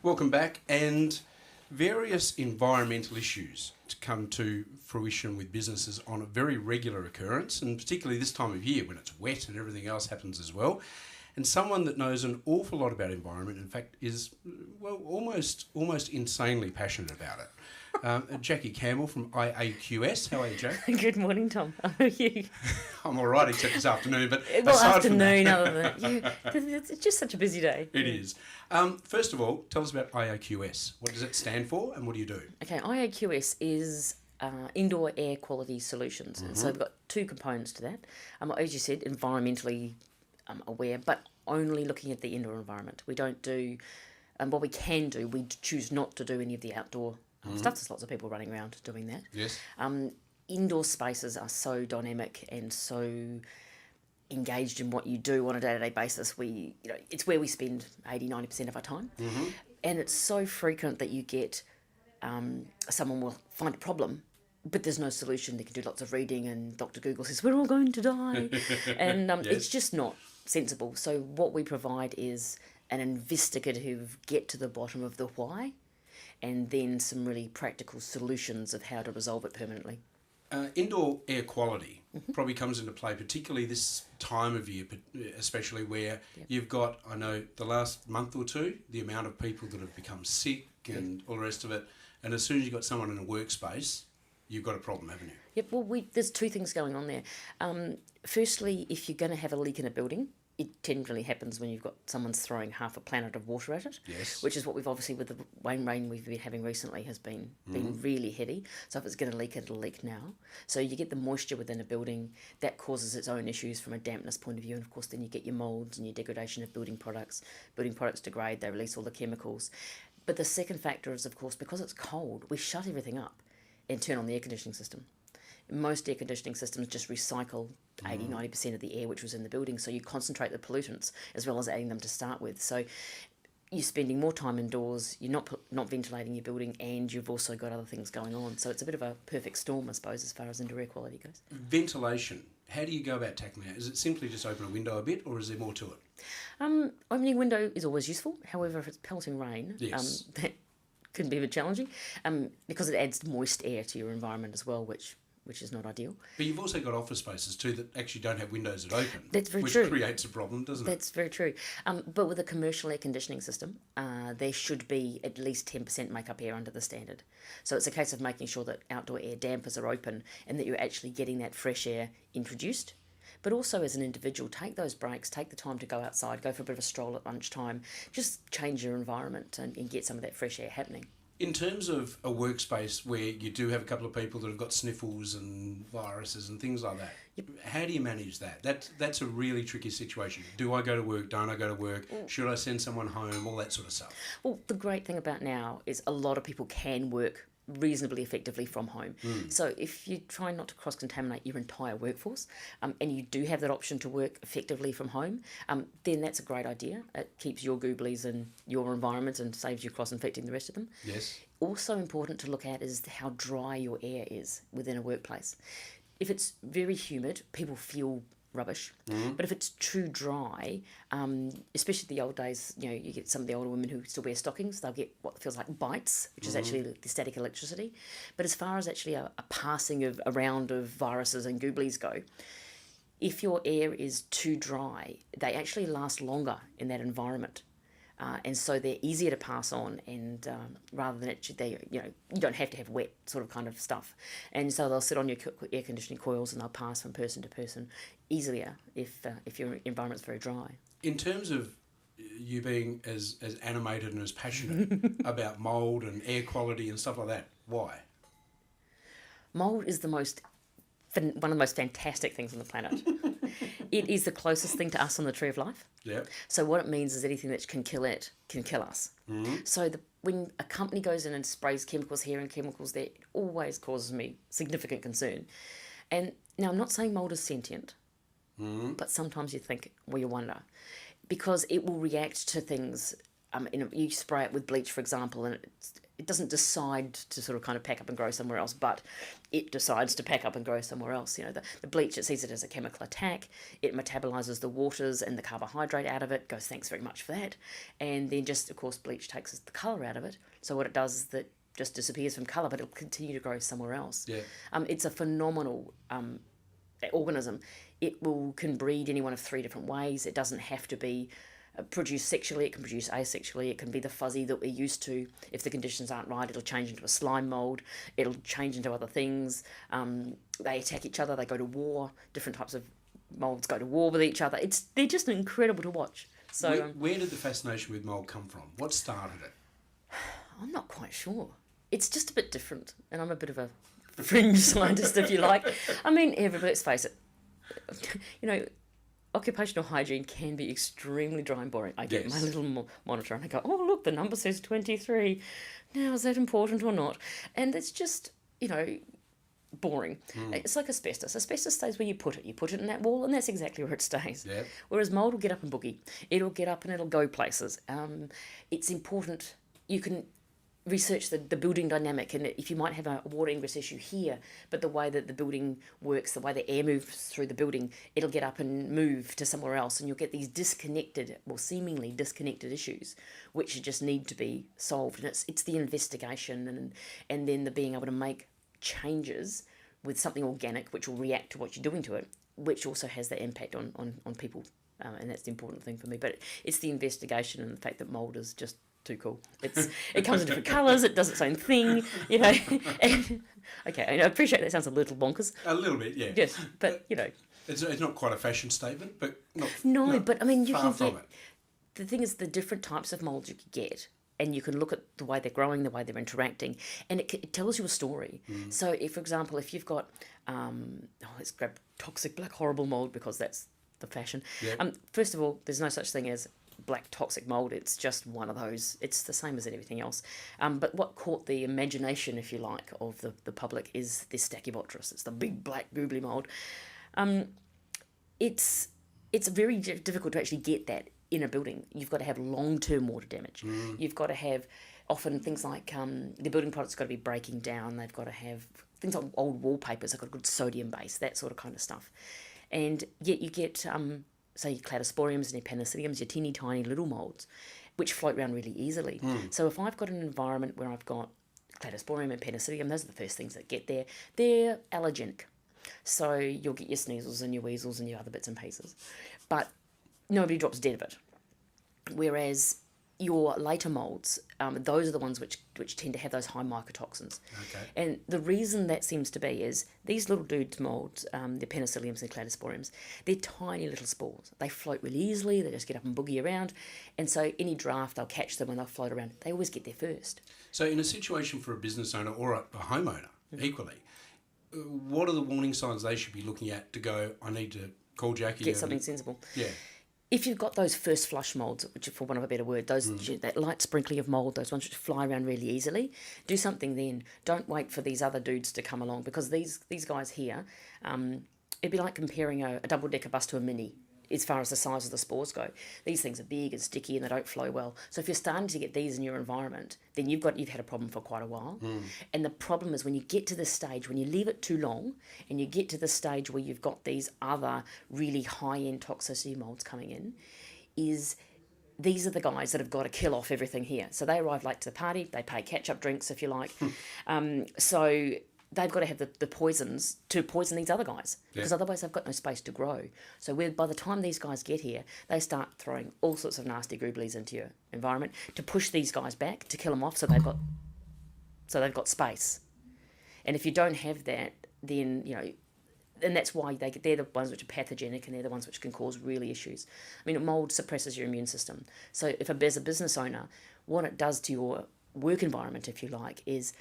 Welcome back. And various environmental issues to come to fruition with businesses on a very regular occurrence, and particularly this time of year when it's wet and everything else happens as well. And someone that knows an awful lot about environment, in fact, is almost insanely passionate about it. Jackie Campbell from IAQS. How are you, Jack? Good morning, Tom. How are you? I'm all right, except this afternoon. But Well, aside afternoon, from that, other than that. It's just such a busy day. it is. First of all, tell us about IAQS. What does it stand for, and what do you do? Okay, IAQS is Indoor Air Quality Solutions. And so we've got two components to that. As you said, environmentally aware, but only looking at the indoor environment. We don't do, what we can do, we choose not to do any of the outdoor stuff. There's lots of people running around doing that. Yes. Indoor spaces are so dynamic and so engaged in what you do on a day-to-day basis. It's where we spend 80-90% of our time. And it's so frequent that you get someone will find a problem, but there's no solution. They can do lots of reading and Dr. Google says, we're all going to die. And it's just not sensible. So what we provide is an investigative get to the bottom of the why, and then some really practical solutions of how to resolve it permanently. Indoor air quality probably comes into play, particularly this time of year, especially where you've got, I know, the last month or two, the amount of people that have become sick and all the rest of it. And as soon as you've got someone in a workspace, you've got a problem, haven't you? Yep, well, there's two things going on there. Firstly, if you're going to have a leak in a building, it generally happens when you've got someone's throwing half a planet of water at it. Yes. Which is what we've obviously, with the rain we've been having recently, has been really heavy. So if it's going to leak, it'll leak now. So you get the moisture within a building, that causes its own issues from a dampness point of view. And of course, then you get your moulds and your degradation of building products. Building products degrade, they release all the chemicals. But the second factor is, of course, because it's cold, we shut everything up and turn on the air conditioning system. Most air conditioning systems just recycle 80-90% of the air which was in the building, so you concentrate the pollutants as well as adding them to start with. So you're spending more time indoors, you're not ventilating your building, and you've also got other things going on. So it's a bit of a perfect storm, I suppose, as far as indoor air quality goes. Ventilation. How do you go about tackling that? Is it simply just open a window a bit, or is there more to it? Opening a window is always useful. However, if it's pelting rain, Yes. that can be a bit challenging because it adds moist air to your environment as well, which is not ideal. But you've also got office spaces too that actually don't have windows that open. That's very which true. Which creates a problem, doesn't it? That's very true. But with a commercial air conditioning system, there should be at least 10% make-up air under the standard. So it's a case of making sure that outdoor air dampers are open and that you're actually getting that fresh air introduced. But also as an individual, take those breaks, take the time to go outside, go for a bit of a stroll at lunchtime, just change your environment and get some of that fresh air happening. In terms of a workspace where you do have a couple of people that have got sniffles and viruses and things like that, how do you manage that? That's a really tricky situation. Do I go to work? Don't I go to work? Should I send someone home? All that sort of stuff. Well, the great thing about now is a lot of people can work reasonably effectively from home. So if you try not to cross-contaminate your entire workforce and you do have that option to work effectively from home, then that's a great idea. It keeps your gooblies in your environment and saves you cross-infecting the rest of them. Yes. Also important to look at is how dry your air is within a workplace. If it's very humid, people feel rubbish. But if it's too dry, especially the old days, you get some of the older women who still wear stockings, they'll get what feels like bites, which is actually the static electricity. But as far as actually a passing of a round of viruses and gooblies go, if your air is too dry, they actually last longer in that environment. And so they're easier to pass on, and rather than you don't have to have wet sort of kind of stuff, and so they'll sit on your air conditioning coils and they'll pass from person to person easier if your environment's very dry. In terms of you being as animated and as passionate about mould and air quality and stuff like that, why? Mould is one of the most fantastic things on the planet. It is the closest thing to us on the tree of life. Yeah. So what it means is anything that can kill it can kill us. So when a company goes in and sprays chemicals here and chemicals there, it always causes me significant concern. And now I'm not saying mould is sentient, but sometimes you think, well, you wonder, because it will react to things. You spray it with bleach, for example, and it doesn't decide to sort of kind of pack up and grow somewhere else, but it decides to pack up and grow somewhere else. You know, the bleach, it sees it as a chemical attack. It metabolizes the waters and the carbohydrate out of it, goes, thanks very much for that. And then just, of course, bleach takes the colour out of it. So what it does is that just disappears from colour, but it'll continue to grow somewhere else. Yeah. It's a phenomenal organism. It can breed any one of 3 different ways. It doesn't have to be produced sexually. It can produce asexually. It can be the fuzzy that we're used to. If the conditions aren't right, it'll change into a slime mould. It'll change into other things. They attack each other. They go to war. Different types of moulds go to war with each other. They're just incredible to watch. So where did the fascination with mould come from? What started it? I'm not quite sure. It's just a bit different, and I'm a bit of a fringe scientist, if you like. I mean, let's face it, you know, occupational hygiene can be extremely dry and boring. I get my little monitor and I go, oh, look, the number says 23. Now, is that important or not? And it's just, you know, boring. It's like asbestos. Asbestos stays where you put it. You put it in that wall and that's exactly where it stays. Yep. Whereas mould will get up and boogie. It'll get up and it'll go places. It's important. You can research the building dynamic, and if you might have a water ingress issue here, but the way that the building works, the way the air moves through the building, it'll get up and move to somewhere else, and you'll get these disconnected, or seemingly disconnected issues, which just need to be solved. And it's the investigation and then the being able to make changes with something organic which will react to what you're doing to it, which also has that impact on people, and that's the important thing for me. But it's the investigation and the fact that mould is just too cool. It comes in different colours, it does its own thing, you know. And, okay, I appreciate that sounds a little bonkers. A little bit, yeah. Yes, but, you know. It's not quite a fashion statement, but but I mean, you can from get... it. The thing is, the different types of moulds you could get, and you can look at the way they're growing, the way they're interacting, and it tells you a story. So, if, for example, if you've got, let's grab toxic black horrible mould because that's the fashion. Yeah. First of all, there's no such thing as black toxic mould. It's just one of those. It's the same as everything else. But what caught the imagination, if you like, of the public is this Stachybotrys. It's the big black googly mould. It's very difficult to actually get that in a building. You've got to have long-term water damage. You've got to have often things like the building product's got to be breaking down. They've got to have things like old wallpapers. They've got a good sodium base, that sort of kind of stuff. And yet you get, say, your cladosporiums and your penicilliums, your teeny tiny little moulds, which float around really easily. So if I've got an environment where I've got cladosporium and penicillium, those are the first things that get there. They're allergenic. So you'll get your sneezels and your weasels and your other bits and pieces. But nobody drops dead of it. Whereas your later moulds, those are the ones which tend to have those high mycotoxins. Okay. And the reason that seems to be is these little dudes moulds, the penicilliums and cladosporiums, they're tiny little spores. They float really easily, they just get up and boogie around, and so any draft, they'll catch them and they'll float around. They always get there first. So in a situation for a business owner or a homeowner, equally, what are the warning signs they should be looking at to go, I need to call Jackie? Get something sensible. Yeah. If you've got those first flush moulds, which, for want of a better word, that light sprinkling of mould, those ones which fly around really easily, do something then. Don't wait for these other dudes to come along, because these guys here, it'd be like comparing a double-decker bus to a mini as far as the size of the spores go. These things are big and sticky and they don't flow well. So if you're starting to get these in your environment, then you've had a problem for quite a while. And the problem is when you get to this stage, when you leave it too long and you get to the stage where you've got these other really high-end toxicity moulds coming in, is these are the guys that have got to kill off everything here. So they arrive late to the party, they pay catch-up drinks, if you like. So they've got to have the poisons to poison these other guys, because otherwise they've got no space to grow. So by the time these guys get here, they start throwing all sorts of nasty googlies into your environment to push these guys back, to kill them off, so they've got space. And if you don't have that, then, you know, and that's why they're the ones which are pathogenic, and they're the ones which can cause really issues. I mean, mould suppresses your immune system. So as a business owner, what it does to your work environment, if you like, is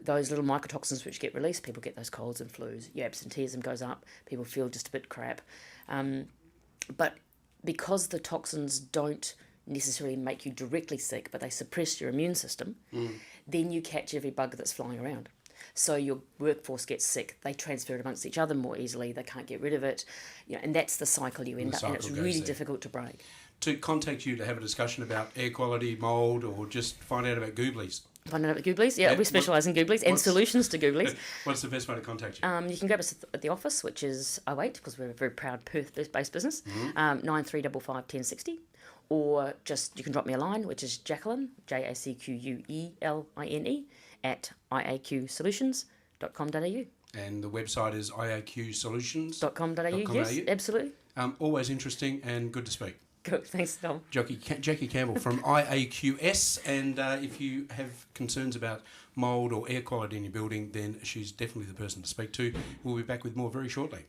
those little mycotoxins which get released, people get those colds and flus, your absenteeism goes up, people feel just a bit crap. But because the toxins don't necessarily make you directly sick, but they suppress your immune system, then you catch every bug that's flying around. So your workforce gets sick, they transfer it amongst each other more easily, they can't get rid of it, you know, and that's the cycle you end up, and it's really difficult to break. To contact you to have a discussion about air quality, mould, or just find out about googlies, Find it up at Googlies. Yeah, And we specialise in Googlies and what's- solutions to Googlies. What's the best way to contact you? You can grab us at the office, which is 08, because we're a very proud Perth-based business, 9355 1060. Or just, you can drop me a line, which is Jacqueline, JACQUELINE, at iaqsolutions.com.au. And the website is iaqsolutions.com.au. .com.au, yes, absolutely. Always interesting and good to speak. Good, thanks, Tom. Jackie Campbell from IAQS, and if you have concerns about mould or air quality in your building, then she's definitely the person to speak to. We'll be back with more very shortly.